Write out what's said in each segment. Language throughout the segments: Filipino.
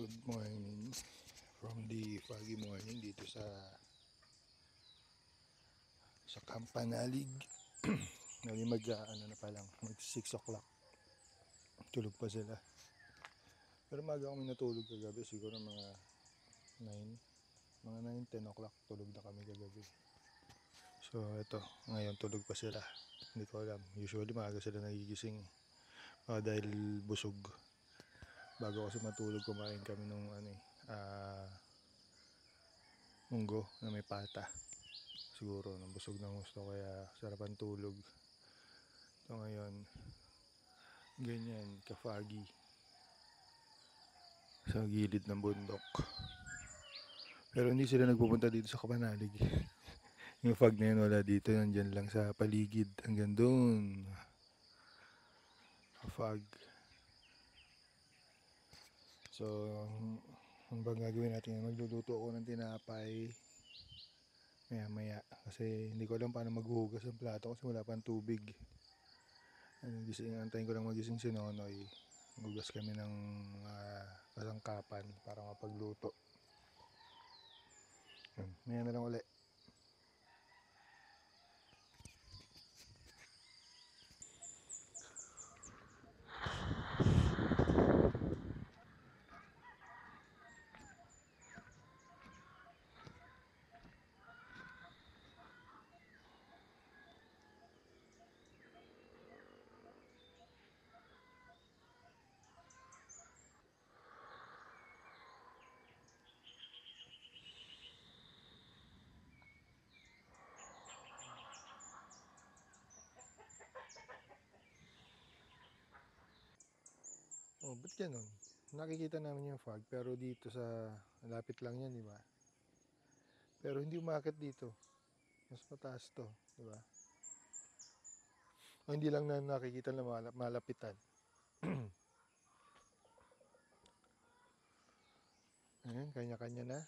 Good morning from the foggy morning dito sa Campanalig. Mag na pa lang, mag 6 o'clock. Tulog pa sila. Pero maga kami natulog kagabi, siguro mga 10 o'clock tulog na kami kagabi. So ito, ngayon tulog pa sila. Hindi ko alam. Usually maaga sila nagigising. Dahil busog. Bago kasi matulog, kumain kami nung munggo na may pata. Siguro nang busog ng gusto, kaya sarapan tulog. So ngayon, ganyan, ka-foggy sa gilid ng bundok. Pero hindi sila nagpupunta dito sa Campanalig. Yung fog na yun wala dito, nandyan lang sa paligid, hanggang doon. Ka-fog. So, ang bang gagawin natin, magluluto ako ng tinapay maya kasi hindi ko alam paano maghuhugas ng plato kasi wala pang tubig. Antayin ko lang magising si Nonoy, maghugas kami ng kasangkapan para mapagluto. Maya na lang ulit. Oh, ba't ganun? Nakikita namin yung fog, pero dito sa lapit lang yan, di ba? Pero hindi umakit dito. Mas mataas to, di ba? O hindi lang na nakikita na malapitan. Ayan, kanya-kanya na.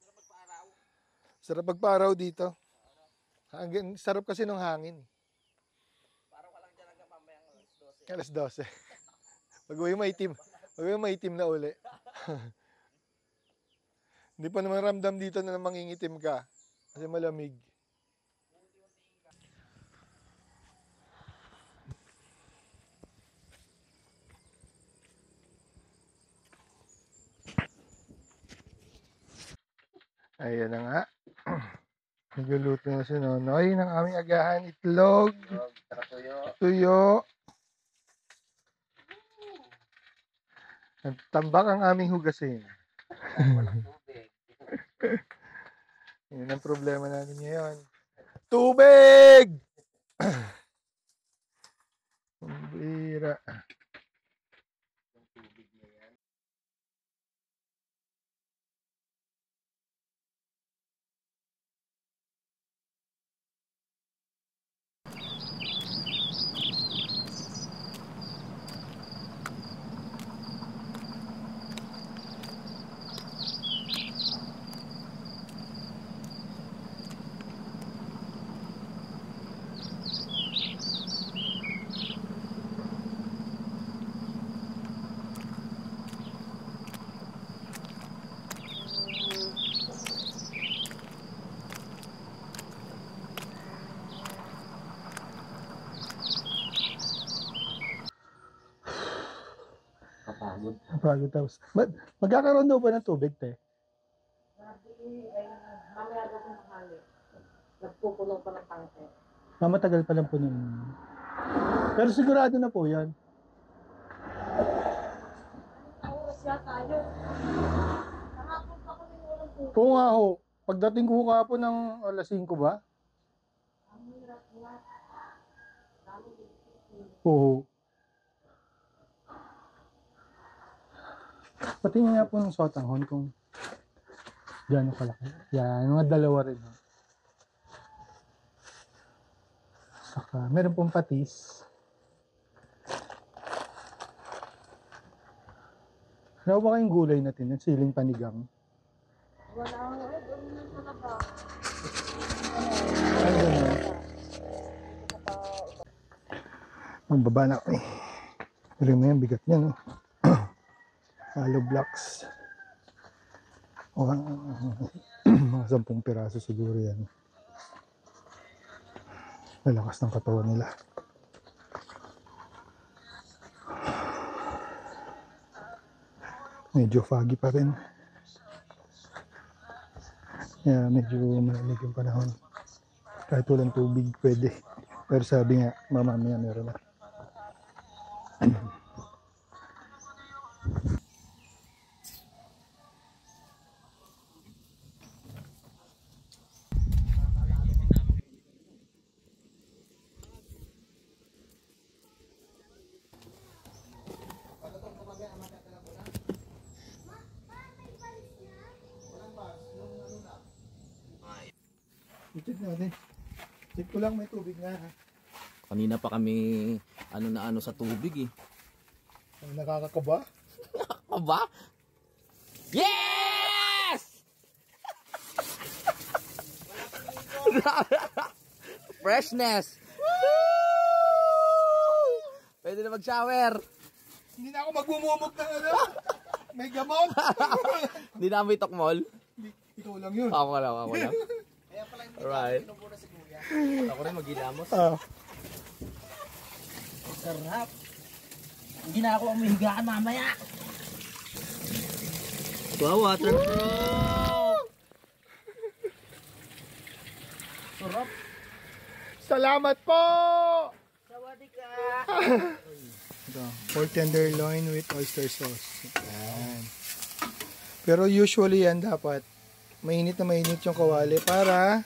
Sarap magpa-araw. Sarap magpa-araw dito. Sarap kasi ng hangin. Araw ka lang dyan hanggang mamayang alas 12. Alas 12. Pag-uwi maitim. Pag-uwi maitim na uli. Hindi pa naman ramdam dito na mangingitim ka. Kasi malamig. Ayan na nga. Nagluluto na si Nonoy ng aming agahan, itlog, tuyo. At tambak ang aming hugasin. Walang tubig. Yun ang problema natin ngayon. Tubig! Ang bira. Yung tubig na yan. Kapagod. Kapagod tapos. Magkakaroon daw ba ng tubig, te? Sabi ay mamaya daw kung sakali. Nagpupuno pa ng tangke. Matagal pa lang po nun. Pero sigurado na po yan. Oras yata yun. Kahapon pa kami walang tubig. Oo nga ho. Pagdating ko kahapon ng alas 5 ba? Ang hirap nga. Oo. Patingin nga po ng sotanghon kung gano'ng kalaki. Yan, mga dalawa rin. Saka, meron pong patis. Ano ba kayong gulay natin? Yung siling panigang. Wala nga. Doon na sa laba. Ano na? Magbaba na kami. Pero may bigat niya, no? Hollow blocks. Mga 10 piraso siguro yan. Lalakas ng katawan nila. Medyo foggy pa rin. Kaya medyo malamig yung panahon. Kahit walang tubig pwede. Pero sabi nga, mamamaya meron na. Check natin. Check ko lang may tubig na ha. Kanina pa kami ano sa tubig eh. Ay, nakakakaba? Aba? Yes! Freshness! Pwede na mag-shower. Hindi na ako magmumumog ng ano. May gamot. Hindi na may tokmol. Ikaw lang yun. Ako lang. Alright. Ako rin mag-ilamos. Sarap. Hindi na ako umihigaan mamaya. Wow, waterproof. Sarap. Salamat po! Sawadika. Ito, pork tenderloin with oyster sauce. Ayan. Pero usually yan dapat mainit na mainit yung kawali para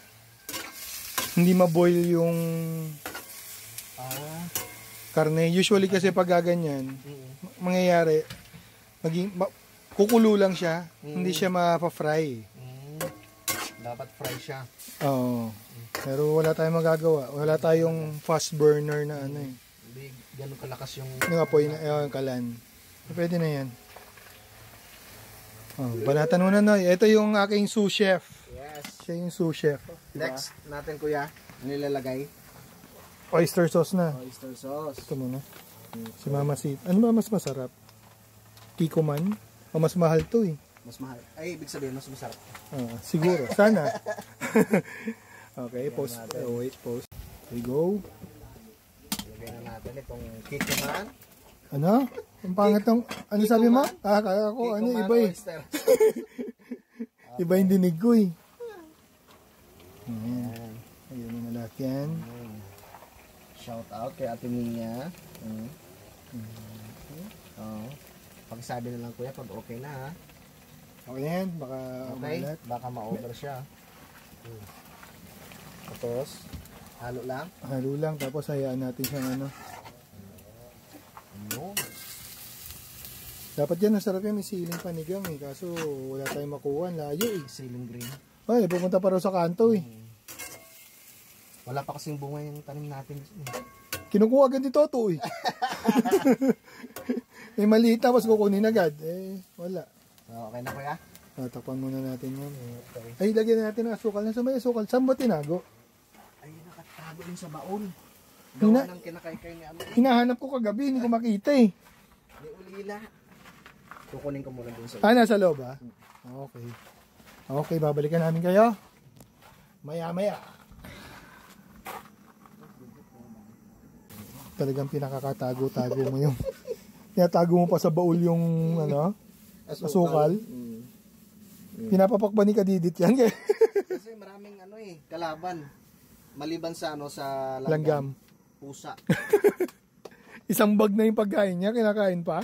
hindi maboil yung karne. Usually kasi pag gaganyan, mangyayari, kukulo lang siya, hindi siya mapa-fry. Dapat fry siya. Oo. Pero wala tayong magagawa. Wala tayong fast burner na ano eh. Hindi ganun kalakas yung Apoy na, yung kalan. Pwede na yan. Oh, banatan mo na na. Ito yung aking sous chef. Yes. Siya yung sous chef. Next natin kuya, nilalagay Oyster sauce na. oyster sauce. Ito muna. Si Mama si. Ano ba mas masarap? Kiko man? O mas mahal to eh. Mas mahal. Ay, ibig sabihin mas masarap. Siguro. Sana. Okay, post. Wait, post. Here we go. Lagyan na natin itong Kiko Man. Ano? Ang pangit ng... Ano sabi mo? Kaya ako. Kiko Ano? Man Iba eh. oyster. Iba yung dinig ko eh. Ayan. Ayun na lahat yan. Shout out kay Ate Mia. Oh. Pakisabi na lang kuya pag okay na ha. Okay na yan. Baka Okay? umalat. Baka ma-over siya. Tapos, halo lang. Halo lang. Tapos hayaan natin siyang ano. Ano? Dapat yan. Nasarap yan. May siling panigang eh. Kaso wala tayong makuha. Layo eh. Ceiling green. Ay, pupunta pa raw sa kanto eh. Wala pa kasing bunga yung tanim natin. Kinukuha agad ni Toto eh. May maliit tapos kukunin agad. Eh, wala. Okay na kuya? Tatakpan muna natin yan. Okay. Ay, lagyan natin ng asukal. Nasa may asukal? Saan ba tinago? Ay, nakatago din sa baon. Hina- Gawa ng kinakaykay ni Amo. Hinahanap ko kagabi. Hindi ko makita eh. Ni Ulila. Kukunin ko muna dun sa Nasa loob ah? Okay. Okay, babalikan namin kayo. Maya-maya. Talagang pinakakatago-tago mo yung... Tinatago mo pa sa baul yung ano, asukal. Pinapapak ba ni Kadidit yan? Kasi maraming ano eh, kalaban. Maliban sa ano sa Langgam. Pusa. Isang bag na yung pagkain niya, kinakain pa.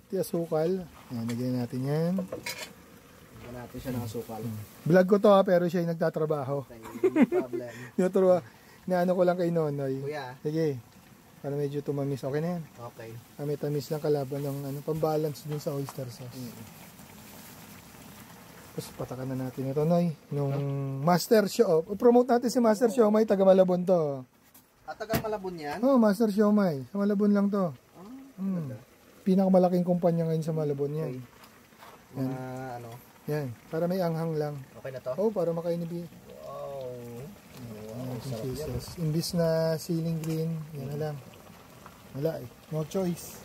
Ito asukal. Ayan, lagyan natin yan. Lagyan natin siya ng asukal. Vlog ko to ha, pero siya yung nagtatrabaho. No problem. Yung naano ko lang kay Nonoy. Kuya. Sige. Para medyo tumamis. Okay na yan. Okay. May tamis lang kalaban ng ano, pambalance dun sa oyster sauce. Tapos patakan na natin ito, Noy. Nung Master Show. Promote natin si Master Show. May taga Malabon to. At taga Malabon yan? Oh, Master Show may. Sa Malabon lang to. Pinakamalaking kumpanya ngayon sa Malabon yan. Okay. Mga ano? Yan. Para may anghang lang. Okay na to? Oh, para makainibi. Wow. Wow. Sarap yan. Jesus. Imbis na ceiling green, yan na lang. Wala eh. No choice.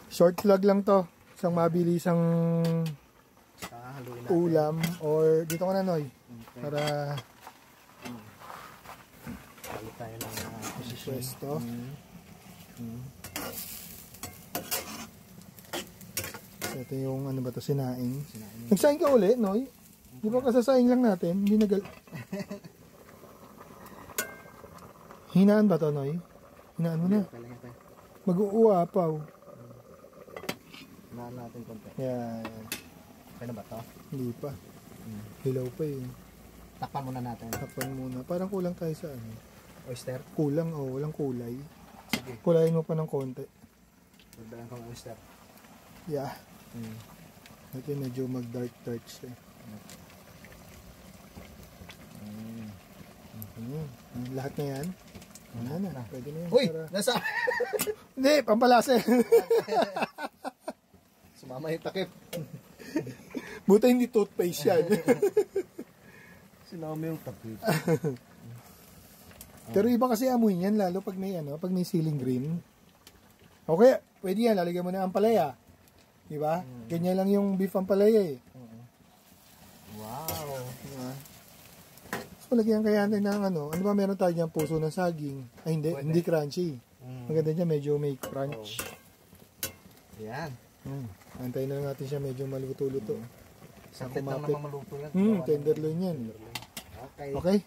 Short vlog lang to. Isang mabilisang Haluin natin. ulam. Or dito ko na, Noy. Okay. Para Halit tayo ng posisyon. pwesto. Ito yung ano ba to, sinaing. Nagsaing ka uli, Noy? Di ba kasasaing lang natin? Hindi Hinaan ba to, Noy? Hinaan mo na. Kailangan tayo. Mag-uuapaw. Hinaan natin konti. Yan. Okay na ba to? Hindi pa. Hilaw pa eh. Takpan muna natin. Tapan muna. Parang kulang tayo sa ano. Oyster? Kulang, walang kulay. Sige. Kulayin mo pa ng konti. Magdagan kong oyster. Yeah. Ito medyo mag-dark siya. Lahat na yan. Ano na, pwede na yan. Uy! Para... Nasa... Hindi, pampalasa. Sumama yung takip. Buta hindi toothpaste yan. Sinama yung takip. Pero iba kasi amoy niyan, lalo pag may ano, pag may ceiling green. Okay, pwede yan, lalagyan mo na ang palaya. Di ba? Ganyan lang yung beef ang palaya eh. Wow! Diba? So, lagyan kaya natin ng ano ba meron tayo dyan, puso ng saging. Ay hindi, Pwede. hindi crunchy. Maganda dyan, medyo may crunch. Yan. Antayin na lang natin siya medyo maluto-luto. Sakit lang kumapit. naman maluto yan. Tenderloin yan. Okay. Okay.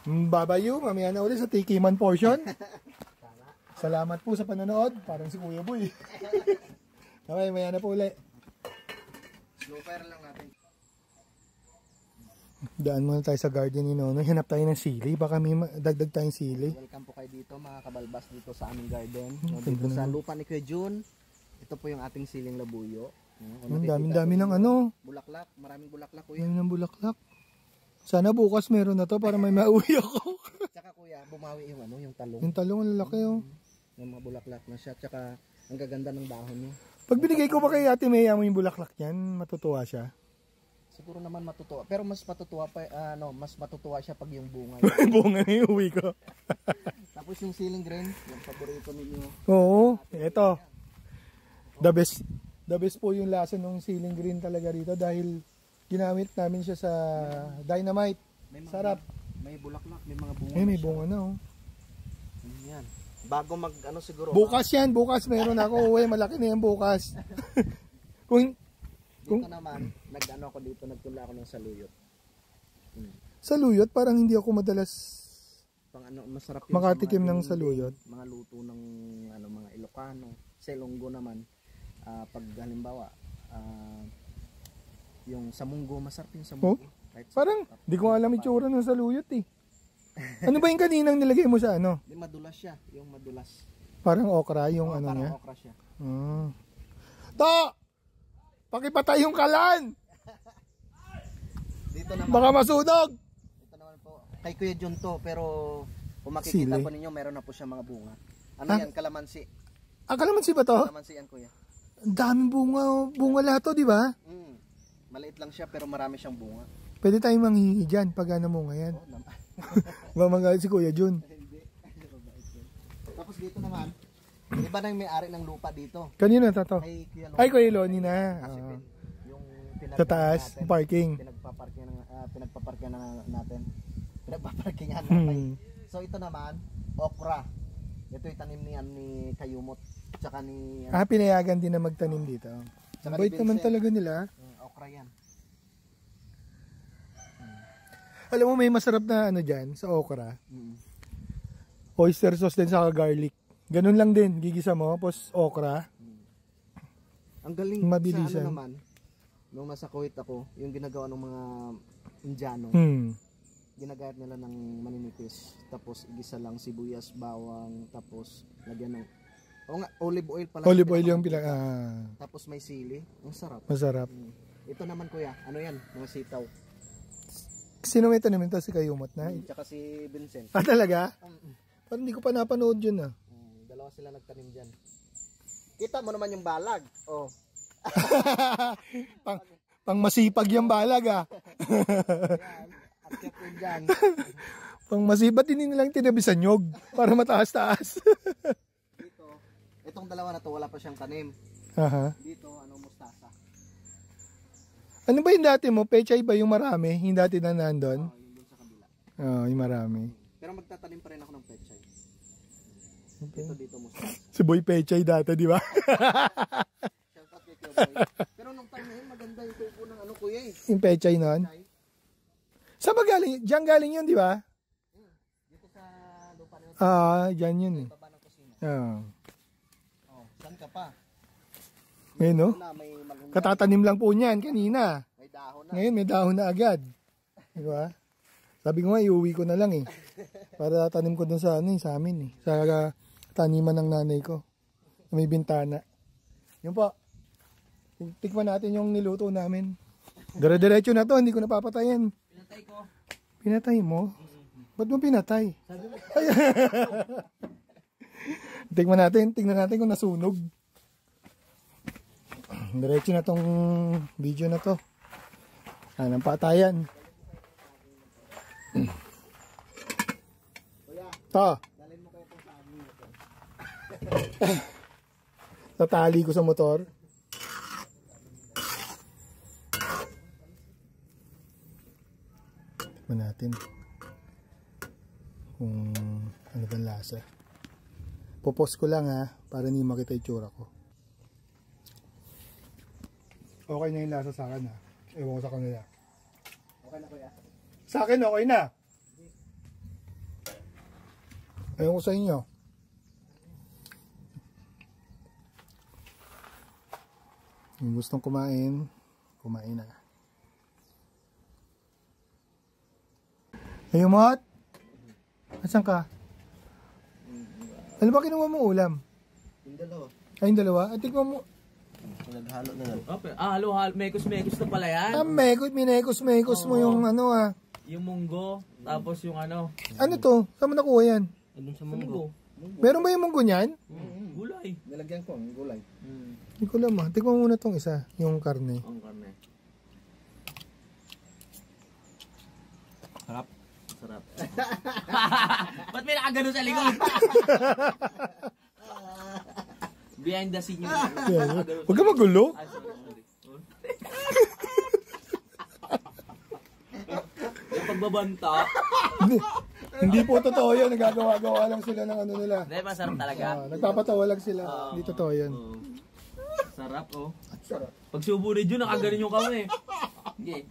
Babayu, mamaya na ulit sa Tikiman portion. Salamat po sa panonood. Parang si Kuya Boy. Okay, maya na po ulit. Slow fire lang natin. Daan muna tayo sa garden ni Nonoy. Hanap tayo ng sili. Baka may dagdag tayong sili. Welcome po kayo dito mga kabalbas dito sa aming garden. ganda Dito sa naman. lupa ni Kuya Jun. Ito po yung ating siling labuyo. Ang dami-dami ng ano. Bulaklak. Maraming bulaklak kuya. Dami ng bulaklak. Sana bukas meron na to para may mauwi ako. Tsaka kuya, bumawi yung ano, yung talong. Yung talong ang lalaki oh. Yung mga bulaklak na siya. Tsaka ang gaganda ng dahon niya. Pag binigay ko ba kay Ate Maya mo yung bulaklak niyan, matutuwa siya. Siguro naman matutuwa. Pero mas matutuwa pa, mas matutuwa siya pag yung bunga. Bunga na yung uwi ko. Tapos yung ceiling green, yung paborito ninyo. Oo, eto. The best po yung lasa ng ceiling green talaga rito dahil ginamit namin siya sa dynamite. May mga, Sarap. May bulaklak, may mga bunga. Eh, may na siya. bunga na oh. Yan. Bago mag ano siguro. Bukas yan, bukas meron ako. Uy, malaki na yan bukas. Dito naman, nag-ano ako dito, nagtula ako ng saluyot. Sa luyot, parang hindi ako madalas Pang ano, masarap yun makatikim sa mga ng dinding, saluyot. mga luto ng ano, mga Ilocano. Sa Ilonggo naman, pag halimbawa, yung samunggo, masarap yung samunggo. Kahit sa- Parang, di ko alam yung tsura ng saluyot eh. Ano ba yung kaninang nilagay mo sa ano? Di madulas siya, yung madulas. Parang okra yung Oo, ano parang niya. okra siya. To! Pakipatay yung kalan! Dito naman, Baka masunog! ito naman po, kay Kuya John to, pero kung Sili. makikita po ninyo, meron na po siya mga bunga. Ano Ha? yan, kalamansi. Kalamansi ba to? Kalamansi yan, Kuya. Ang daming bunga oh. Bunga lahat to, di ba? Maliit lang siya, pero marami siyang bunga. Pwede tayong manghihi dyan pag ano mo ngayon. Oh, naman. Mamagalit si Kuya Jun. Hindi. Tapos dito naman, iba na yung may-ari ng lupa dito. Kanina to to. Ay, Kuya Lolo. Ay, Kuya Loni na. Kasi Oo. yung Sa taas, parking. pinagpaparkingan natin. Pinagpaparkingan natin. So ito naman, okra. Ito yung tanim ni Kayumot. Tsaka ni Pinayagan din na magtanim dito. Tsaka Bait ni naman Vincent. talaga nila. okra yan. Alam mo, may masarap na ano dyan sa okra. Mm. Oyster sauce din sa garlic. Ganun lang din. Gigisa mo, tapos okra. Ang galing Mabilisan. sa ano naman, nung nasa Kuwait ako, yung ginagawa ng mga Indiano, ginagayat nila ng maninipis. Tapos igisa lang sibuyas, bawang, tapos lagyan ng olive oil pala. Olive oil yung Tapos may sili. Ang sarap. masarap. Ito naman kuya, ano yan? Mga sitaw. Sino may tanim ito? Si Kayumot na? Tsaka si Vincent. Talaga? Parang hindi ko pa napanood yun ah. Dalawa sila nagtanim dyan. Kita mo naman yung balag. Oh. Pang masipag yung balag ah. Yan. At yun dyan. Pang masipag din nilang tinabi sa nyog para mataas-taas. Dito. Itong dalawa na to wala pa siyang tanim. Aha. Dito, mustasa. Ano ba yung dati mo? Pechay ba yung marami? Yung dati na nandun? Yung dun sa kabila. Oo, yung marami. Pero magtatanim pa rin ako ng pechay. Okay. Dito mustasa. Si Boy Pechay dati, di ba? Shout out kay Kuya Boy. Pero nung time na yun, maganda yung tubo ng kuya eh. Yung Pechay nun. Pechay. Saan ba galing? Diyan galing yun, di ba? Dito sa lupa na yun. Diyan yun eh. Baba ng kusina. Oh. Saan ka pa? Ngayon, no? Na, may malunggay. Katatanim lang po niyan kanina. May dahon na. Ngayon, may dahon na agad. Di ba? Sabi ko nga, iuwi ko na lang eh. Para tanim ko dun sa, sa amin eh. Sa taniman ng nanay ko. May bintana. Yun po. Tikman natin yung niluto namin. Dire-diretso na to, hindi ko napapatayin. Pinatay ko. Pinatay mo? Ba't mo pinatay? Tingnan natin kung nasunog. Diretso na tong video na to. Ang patayan. To. Dalhin mo kayo itong saging ito. Tatali ko sa motor. Tikman natin kung ano bang lasa. Popos ko lang ha, para hindi makita yung tsura ko. Okay na yung lasa sa akin ha. Ewan ko sa kanila. Okay na kuya. Sa akin okay na. Ewan ko sa inyo. Yung gustong kumain, kumain na. Ayun, Mot? Asan ka? Ano ba kinuha mo ulam? Yung dalawa. Ay, yung dalawa? At tignan mo. Naghalo na lang. Okay. Halo, mekos-mekos na pala yan. Minekos mo yung ano Yung munggo, tapos yung ano. Ano to? Saan mo nakuha yan? Ano sa munggo? Meron ba yung munggo niyan? Gulay. Nilagyan ko ang gulay. Hindi ko alam ah. Tignan mo muna tong isa, yung karne. Ang karne. Sarap. Sarap. Ba't may nakagano sa likod? Behind the scene yung Huwag ka magulo. Ah, sorry. Yung pagbabanta. Hindi po totoo yun. Nagagawa-gawa lang sila ng ano nila. Hindi, masarap talaga. Nagpapatawa lang sila. Hindi totoo yun. Oh. Sarap, oh. Pag subo rin yun, nakaganon yung kamay. Okay.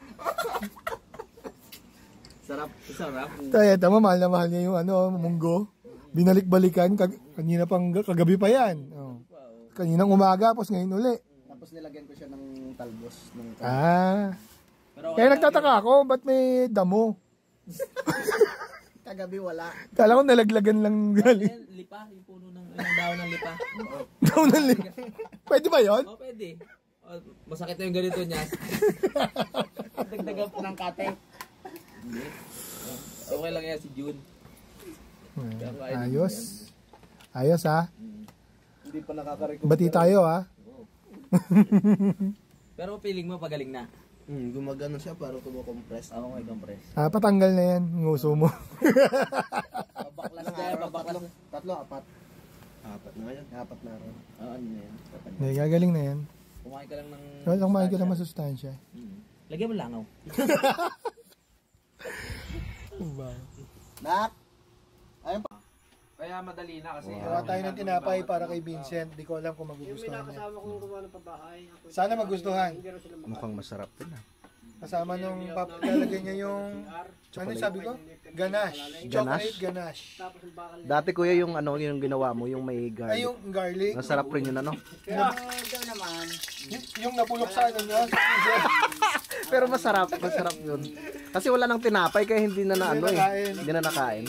Sarap, sarap. Kaya tama, mahal na mahal niya yung ano, munggo. Binalik-balikan. Kanina pang kagabi pa yan. Oh. Kaninang umaga, tapos ngayon uli. Tapos nilagyan ko siya ng talbos. Pero Kaya nagtataka ako, ba't may damo? Kagabi wala. Kala ko nalaglagan lang galing. lipa, yung puno ng daon ng lipa. Daw na Pwede ba yun? Oh, pwede. Oh, masakit na yung ganito niya. Dagdagan po ng kate. Hindi. Okay lang yan si June. Ayos. Ayos ha. Hindi pa nakaka-recover. Bati tayo ha. Pero feeling mo pagaling na. Gumagano siya para kumocompress. Ako may compress. Patanggal na yan. Nguso mo. Babaklas na yan, babaklas. Tatlo, apat. Apat na yan. Apat na rin. Ano na yan? Hindi, gagaling na yan. Kumain ka lang ng... Kumain ka lang masustansya. Lagyan mo langaw. Nak! Ayun pa. Kaya madali na kasi. Gawa tayo ng tinapay para kay Vincent. Di ko alam kung magugustuhan niya. Sana magustuhan. Mukhang masarap din ah. Kasama nung lalagyan niya yung, ano sabi ko? Ganache. Chocolate ganache. Dati kuya yung ano yung ginawa mo, yung may Ay, garlic. yung garlic. Masarap rin yun ano. Yung napulok sa ano niya. Pero masarap yun. Kasi wala nang tinapay kaya hindi na na ano nakain. Hindi na nakain.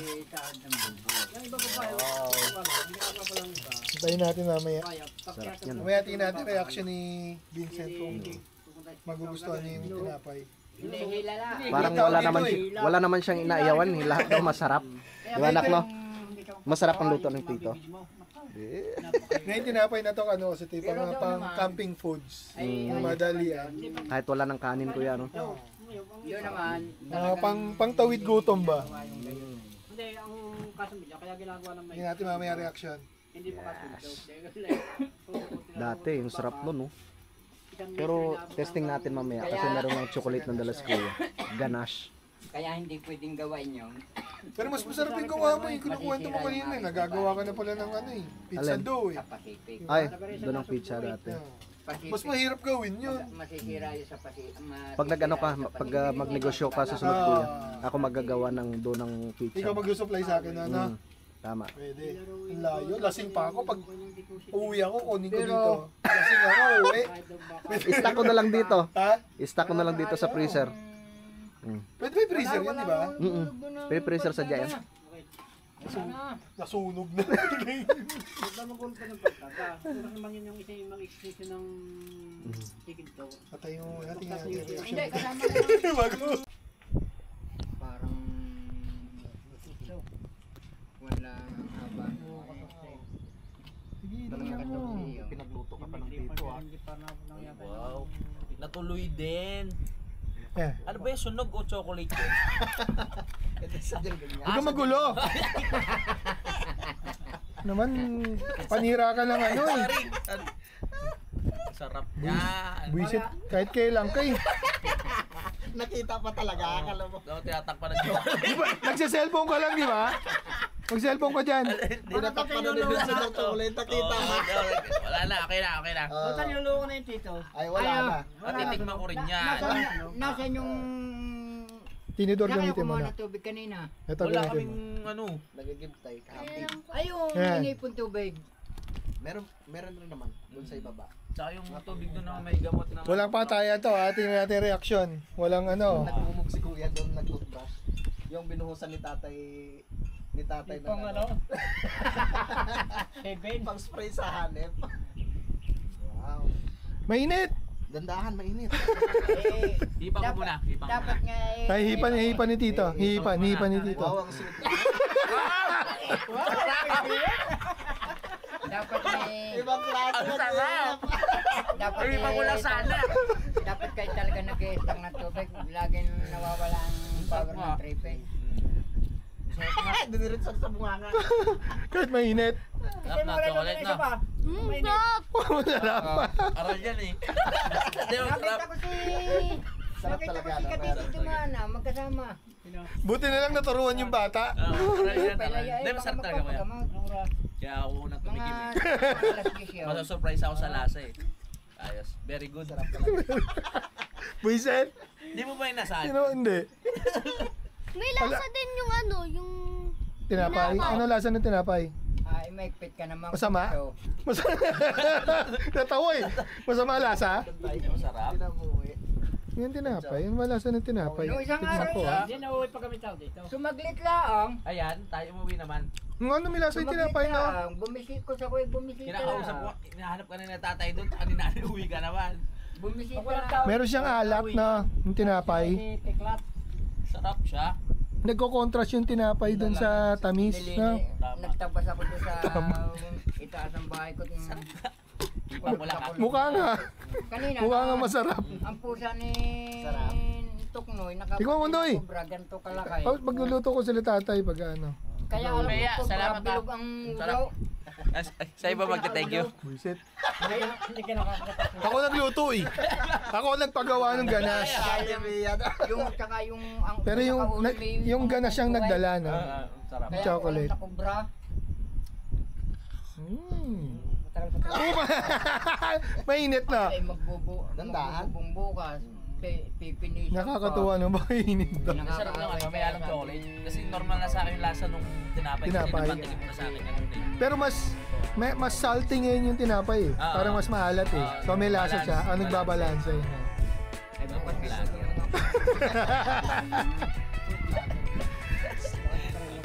Hintayin natin mamaya. Sarap yan. Mamaya tingnan natin reaction ni Vincent kung magugustuhan niya yung tinapay. Parang wala naman siyang inaayawan, lahat daw masarap. Di ba anak no? Masarap ang luto ng tito. Ngayon tinapay na to ano kasi tipo mga pang camping foods. Madalian. Kahit wala ng kanin kuya no. Yun naman. Pang tawid gutom ba? Hindi, ang kaso kaya ginagawa ng Tingnan natin mamaya reaction. Dati, yung sarap nun, no? Pero testing natin mamaya kasi meron ng chocolate ng dala si Kuya. Ganache. Kaya hindi pwedeng gawain yun. Pero mas masarap yung gawa mo, yung kinukwento mo kanina. Nagagawa ka na pala ng ano eh. Pizza Alin? dough eh. Sa Pacific. Ay, doon ang pizza dati. Pacific. Mas mahirap gawin yun. Masisira yun sa Pacific. Pag nag-ano ka, pag magnegosyo ka sa sunod Kuya, ako magagawa ng doon ng pizza. Ikaw mag-supply sa akin, ano? Tama. Pwede. Ang layo. Lasing pa ako. Pag uwi ako, kunin ko dito. Lasing ako, uwi. I-stack ko na lang dito. Ha? I-stack ko na lang dito sa freezer. Pwede may freezer yan, di ba? May freezer sa Giant. Nasunog na. Patay mo natin yung reaction. Hindi, kasama na. Bago. Parang ito. Wala nang haba. Pinagluto ka pa ng dito ah. Wow. Natuloy din. Eh, Ano ba yung sunog o chocolate yun? huwag ka magulo. Naman, panira ka ng ano eh. Sarap yan. Buisit, kahit kailan kay. Nakita pa talaga, akala mo. Daw tinatakpan ng chocolate. Di ba, nagsa-cellphone ka lang, di ba? Mag-cellphone ka dyan. Tinatak pa na din sa chocolate, nakita mo. Wala na, okay na, okay na. Saan yung loko na yung tito? Ay, wala na. Matitikman ko rin yan. Nasaan yung... Tinidor Saan kayo gamitin mo kumuha na. ng tubig kanina? Ito Wala gamitin kaming mo. ano. Nagagibtay, kahapin. Ayun, Yan. inipon tubig. Meron rin naman, doon sa ibaba. Tsaka yung tubig doon na may gamot na... Walang pataya to, tingnan natin reaction. Walang ano. Nagmumog si Kuya doon, nag-toothbrush. Yung binuhusan ni tatay ng ano. Pang spray sa hanep. Wow. Mainit! Dandahan, mainit. Hipa ko muna. Hipa ko Dapat muna. nga Ay, hipan ni Tito. Hipan ni Tito. Wow, ang sweet. dapat may... Ibang klase Ang sarap! Dapat Hipa ko lang sana. Dapat kayo talaga nag-i-stack ng tubig. Laging nawawala ang power ng tripe. Diniritsan sa bunganga. Kahit mainit. Sarap na, chocolate na. Masarap pa. Aral yan eh. Hindi, Nakita sarap. ko si... Sarap Nakita ko talaga, si ano, Katito meron. Dumana, magkasama. Buti na lang naturuan yung bata. Aral yan. Pelaya, Hindi, masarap talaga ko yan. Kaya ako unang Mga tumikim eh. alas 10 yun. Masasurprise ako sa lasa eh. Ayos. Very good. Buisit? Hindi mo ba yung nasaan? Hindi. May lasa din yung ano, yung... Tinapay. Ano lasa ng tinapay? Ay, maigpit ka naman. Masama? So, Natawa eh. Masama lasa? Masarap. Yung tinapay. Yung malasa ng tinapay. Nung isang Tignan araw ko ah. sumaglit lang. Ayan, tayo umuwi naman. Yung ano may lasa yung tinapay na? Bumisit ko sa kuya, bumisit Kinakausap ko, hinahanap ka na ng tatay doon, tsaka ninanay uwi ka naman. Bumisit ka. Meron siyang alat na yung tinapay. Sarap siya. Nagko-contrast yung tinapay dun sa tamis. No? Nagtabas ako doon sa itaas ng bahay ko. Ipa mo lang ako. Mukha nga. Kanina, Mukha nga masarap. ang pusa ni Tuknoy, Ikaw, Noy. sobra, ganito kalakay. Pag magluluto ko sila tatay pag ano. Kaya alam Maya, mo, salamat, sobra, bilog ang Sarap. ugaw. Sa iba magka-thank you. Buisit. Ako nagluto eh. Ako nagpagawa ng ganas. Yung tsaka yung ang Pero yung ganas siyang nagdala no. Sarap. Kaya chocolate. Ako bra. Mainit na. Ay Dandahan. magbubong bukas. Pipinish. Nakakatuwa no ba init to. Masarap naman, mamaya ng chocolate. Kasi normal na sa akin yung lasa nung tinapay. Kasi Tinapay. napantigin mo na sa akin ganun eh. Pero mas salty ngayon yung tinapay eh. Parang mas maalat eh. So may lasa siya. Ang nagbabalansa yun. Ay dapat lagi.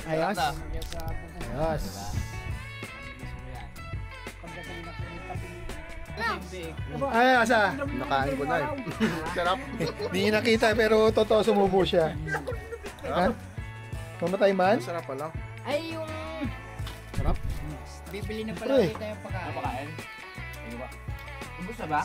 Ayos. Ayos. Ay, asa? Nakain ko na eh. Sarap. Hindi nakita pero totoo sumubo siya. Ha? Mamatay man? Sarap pala. Ay yung Sarap. bibili na Pre. pala kita yung pagkain. Napakain? Ano ba? Ubus na ba?